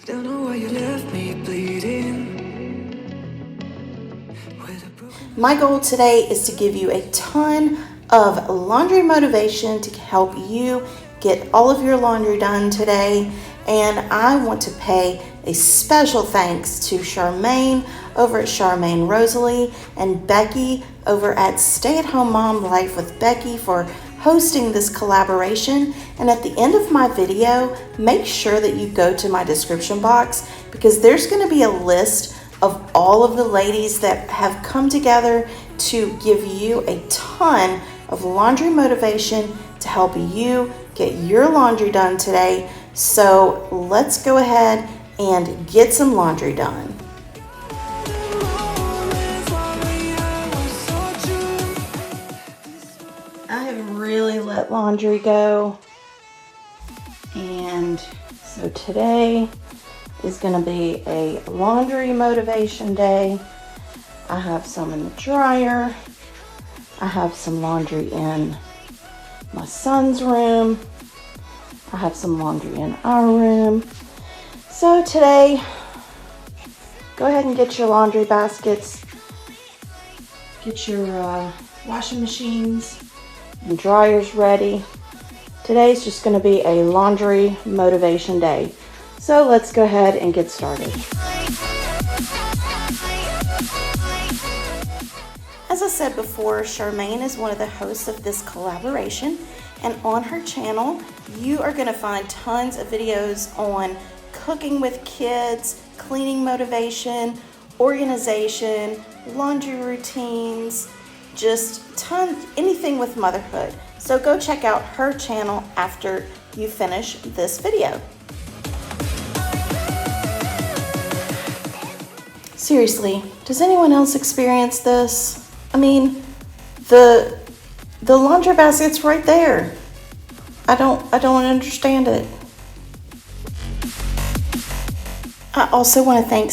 Don't know why you left me bleeding. My goal today is to give you a ton of laundry motivation to help you get all of your laundry done today. And I want to pay a special thanks to Charmaine over at Charmaine Rosalie and Becky over at Stay at Home Mom Life with Becky for hosting this collaboration. And at the end of my video, make sure that you go to my description box because there's going to be a list of all of the ladies that have come together to give you a ton of laundry motivation to help you get your laundry done today. So let's go ahead and get some laundry done. I have really let laundry go, and so today is going to be a laundry motivation day. I have some in the dryer. I have some laundry in my son's room. I have some laundry in our room. So today, go ahead and get your laundry baskets, get your washing machines and dryers ready. Today's just going to be a laundry motivation day. So let's go ahead and get started. As I said before, Charmaine is one of the hosts of this collaboration, and on her channel, you are going to find tons of videos on cooking with kids, cleaning motivation, organization, laundry routines, just tons, anything with motherhood. So go check out her channel after you finish this video. Seriously, does anyone else experience this? I mean, the laundry basket's right there. I don't understand it. I also want to thank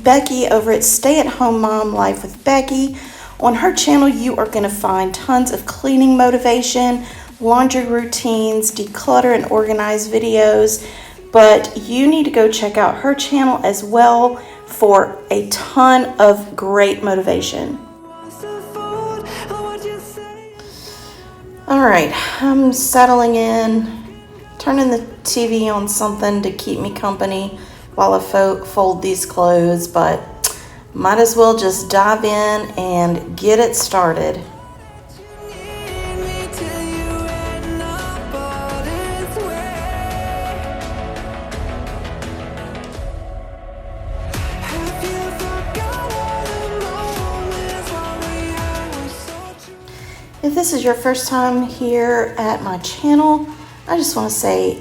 Becky over at Stay at Home Mom Life with Becky. On her channel, you are going to find tons of cleaning motivation, laundry routines, declutter and organize videos, but you need to go check out her channel as well for a ton of great motivation. All right, I'm settling in, turning the TV on something to keep me company while I fold these clothes, but might as well just dive in and get it started. If this is your first time here at my channel, I just want to say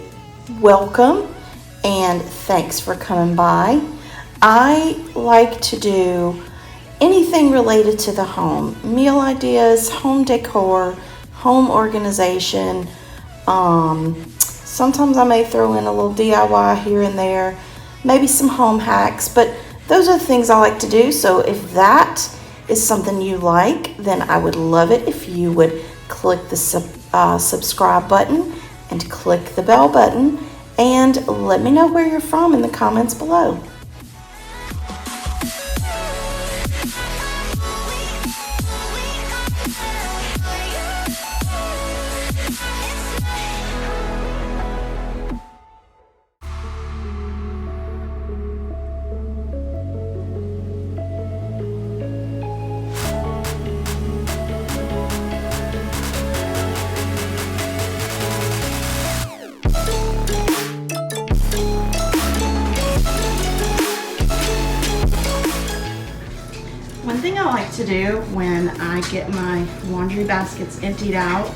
welcome and thanks for coming by. I like to do anything related to the home, meal ideas, home decor, home organization. Sometimes I may throw in a little DIY here and there, maybe some home hacks, but those are the things I like to do. So if that is something you like, then I would love it if you would click the subscribe button and click the bell button and let me know where you're from in the comments below. One thing I like to do when I get my laundry baskets emptied out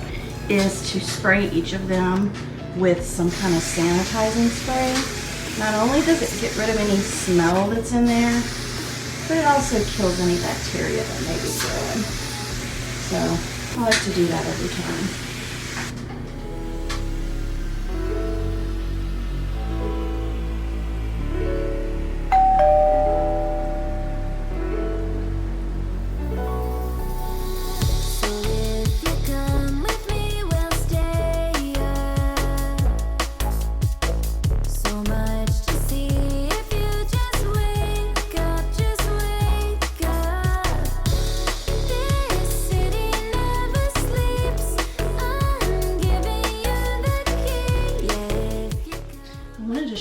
is to spray each of them with some kind of sanitizing spray. Not only does it get rid of any smell that's in there, but it also kills any bacteria that may be growing. So I like to do that every time. So much to see.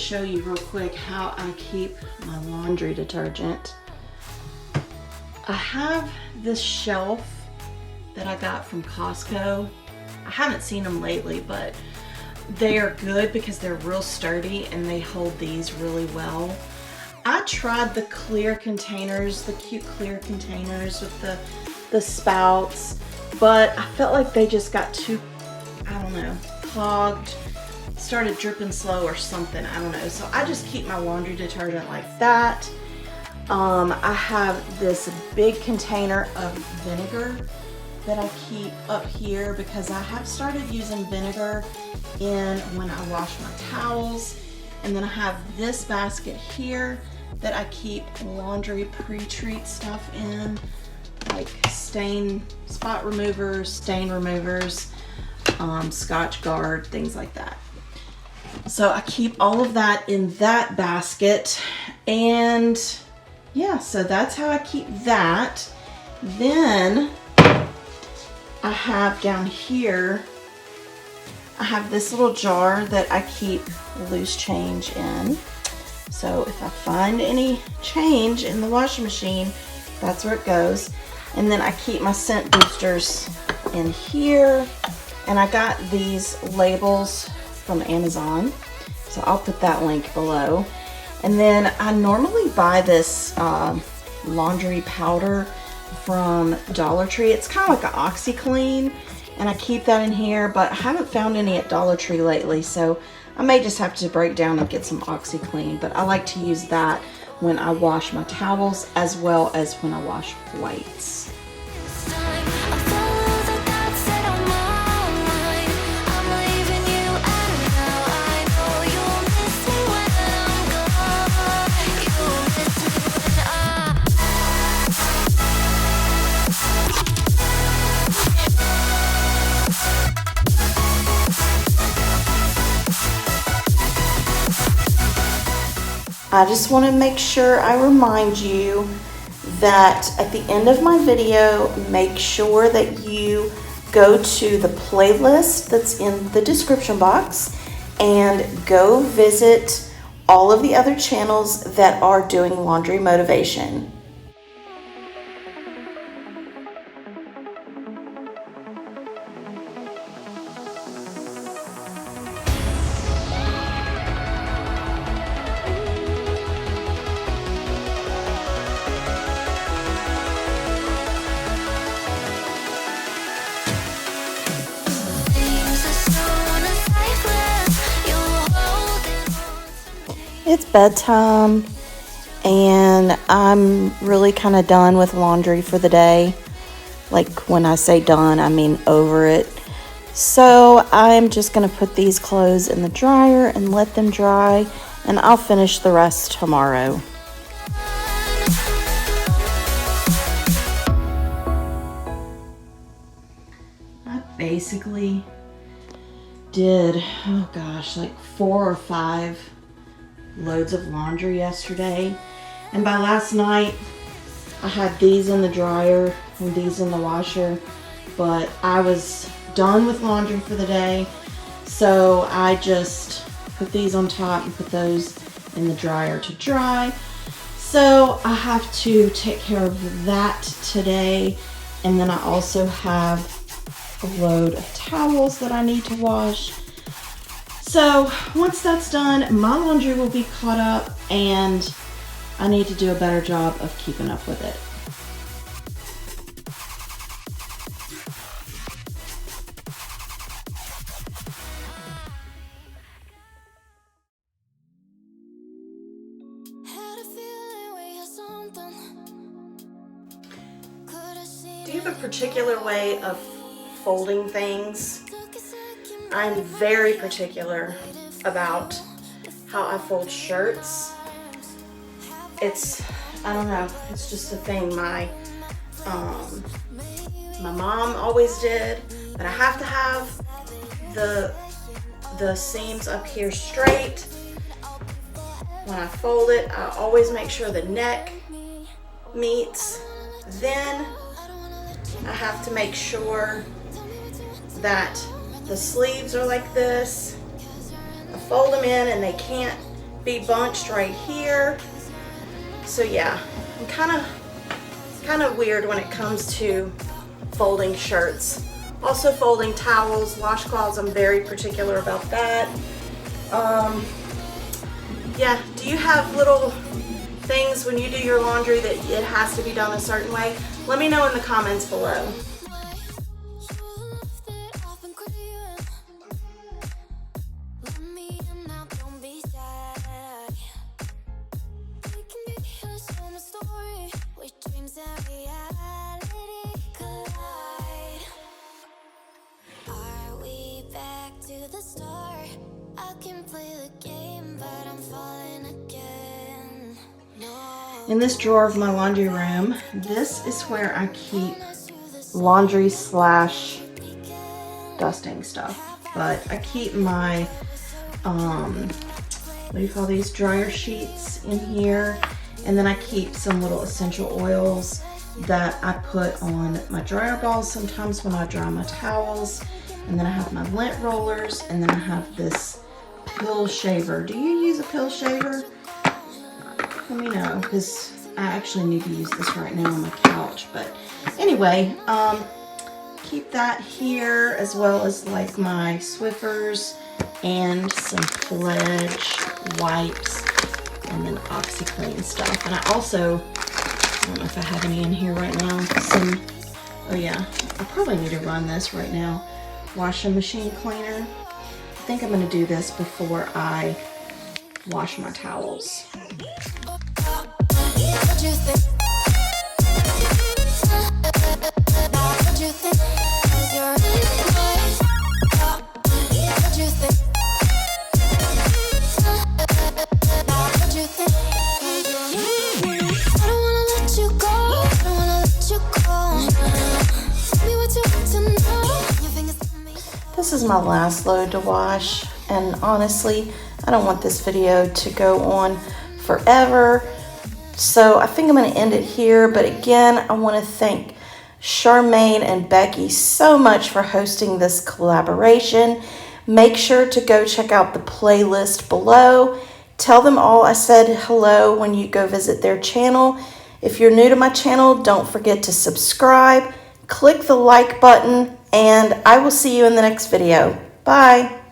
show you real quick how I keep my laundry detergent. I have this shelf that I got from Costco. I haven't seen them lately, but they are good because they're real sturdy and they hold these really well. I tried the clear containers, the cute clear containers with the spouts, but I felt like they just got too, I don't know, clogged, started dripping slow or something, I don't know. So I just keep my laundry detergent like that. I have this big container of vinegar that I keep up here because I have started using vinegar in when I wash my towels. And then I have this basket here that I keep laundry pre-treat stuff in, like spot removers, stain removers, Scotch Guard, things like that. So I keep all of that in that basket, and yeah, so that's how I keep that. Then I have down here, I have this little jar that I keep loose change in. So if I find any change in the washing machine, that's where it goes. And then I keep my scent boosters in here. And I got these labels from Amazon, so I'll put that link below. And then I normally buy this laundry powder from Dollar Tree. It's kind of like an OxyClean, and I keep that in here, but I haven't found any at Dollar Tree lately, so I may just have to break down and get some OxyClean. But I like to use that when I wash my towels as well as when I wash plates. I just want to make sure I remind you that at the end of my video, make sure that you go to the playlist that's in the description box and go visit all of the other channels that are doing laundry motivation. It's bedtime, and I'm really kind of done with laundry for the day. Like, when I say done, I mean over it. So I'm just going to put these clothes in the dryer and let them dry, and I'll finish the rest tomorrow. I basically did, oh gosh, like 4 or 5 loads of laundry yesterday, and by last night I had these in the dryer and these in the washer, but I was done with laundry for the day, so I just put these on top and put those in the dryer to dry. So I have to take care of that today, and then I also have a load of towels that I need to wash. So once that's done, my laundry will be caught up, and I need to do a better job of keeping up with it. Do you have a particular way of folding things? I'm very particular about how I fold shirts. I don't know, it's just a thing. My mom always did, but I have to have the seams up here straight. When I fold it, I always make sure the neck meets. Then I have to make sure that the sleeves are like this. I fold them in and they can't be bunched right here. So yeah, I'm kind of weird when it comes to folding shirts. Also folding towels, washcloths, I'm very particular about that. Yeah, do you have little things when you do your laundry that it has to be done a certain way? Let me know in the comments below. To the start, I can play the game, but I'm falling again. No. In this drawer of my laundry room, this is where I keep laundry slash dusting stuff. But I keep my, what do you call these, dryer sheets in here. And then I keep some little essential oils that I put on my dryer balls sometimes when I dry my towels. And then I have my lint rollers, and then I have this pill shaver. Do you use a pill shaver? Let me know, because I actually need to use this right now on my couch. But anyway, keep that here, as well as like my Swiffers and some Pledge wipes, and then OxyClean stuff. And I also, I don't know if I have any in here right now, oh yeah, I probably need to run this right now. Washing machine cleaner. I think I'm going to do this before I wash my towels. This is my last load to wash, and honestly, I don't want this video to go on forever, so I think I'm going to end it here. But again, I want to thank Charmaine and Becky so much for hosting this collaboration. Make sure to go check out the playlist below. Tell them all I said hello when you go visit their channel. If you're new to my channel, don't forget to subscribe, click the like button, and I will see you in the next video. Bye.